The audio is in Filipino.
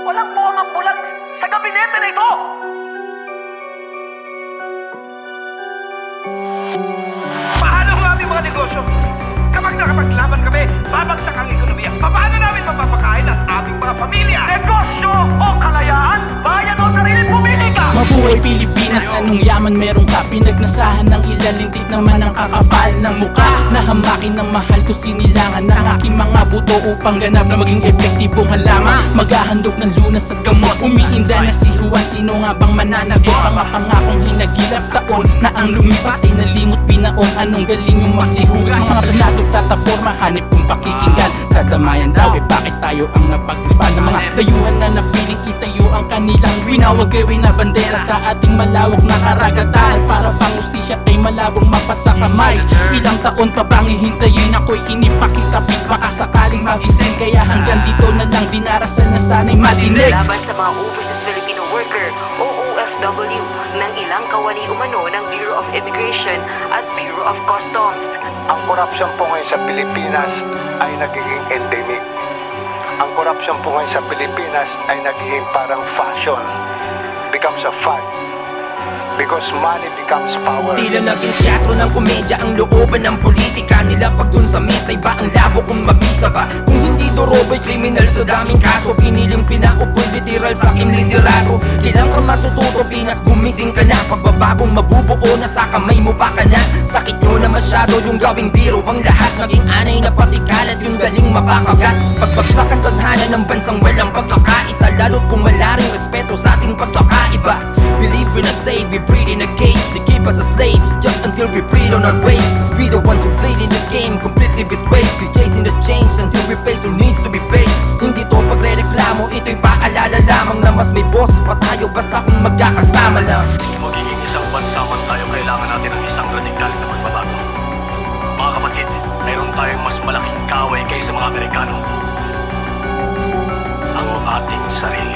Walang buwang ang bulag sa gabinete na ito! Paano ang aming mga negosyo? Kapag nakapaglaban kami, babagsak ang ekonomiya. Paano namin mapapakain ang aming mga pamilya? Negosyo o kalayaan? Bayan o sarili, pumili ka! Mabuhay Pilipinas, anong yaman meron ka? Pinagnasahan ng ilan, lintik naman ang kakapal ng muka. Nahamakin ng mahal ko sinilangan ng aking mga buto upang ganap na maging epektibong halaman. Maghahandog ng lunas at gamot, umiinda na si Juan, sino nga bang mananagot? Mga pangakong hinagilap taon na ang lumipas ay nalimot binaon. Anong galing yung masihugas? Mga planadong tatapor, mahanip kong pakikinggan. Dadamayan daw, bakit tayo ang napagripan ng mga dayuhan na napiling itayo ang kanilang winawagawin na bandera sa ating malawak na karagatan. Para pangustisya ay malabong mapasa kamay. Ilang taon pa bang hihintayin ako'y inipakitapit baka sakaling magising. Kaya hanggang dito na lang dinarasan na sana'y madinig. Laban sa mga overseas Filipino worker o OFW ng ilang kawani umano ng Bureau of Immigration at Bureau of Customs. Ang korupsyon po ngayon sa Pilipinas ay nagiging endemic. Ang korupsyon po ngayon sa Pilipinas ay nagiging parang fashion. Becomes a fad. Because money becomes power. Tila naging teatro ng komedya ang looban ng politika nila. Pag dun sa mesa iba ang labo kung mabisa ba. Kung hindi doroboy kriminal sa daming kaso, piniling pinaupoy literal sa aking liderado. Kailangan matututo Pinas, gumising ka na. Pagbabagong mabubuo na sa kamay mo pa ka na. Sakit nyo na masyado yung gawing biro. Ang lahat naging anay na patikalat yung galing mapakagat. Pagbagsak ang tadhana ng bansang walang pagkakaisa, lalo't kung malaring respeto sa ating pagkakaiba. Believe in a save, we breed in a cage. They keep us as slaves, just until we breed on our ways. We the ones who played in this game, completely betrayed. We chasing the change until we pay who needs to be paid. Hindi to pagre-reklamo, ito'y paalala lamang na mas may boses pa tayo basta kung magkakasama lang. Magiging isang bansa man tayo, kailangan natin ng isang radikal na pagbabago. Mga kapatid, mayroon tayong mas malaking kaway kaysa mga Amerikano. Ang ating sarili.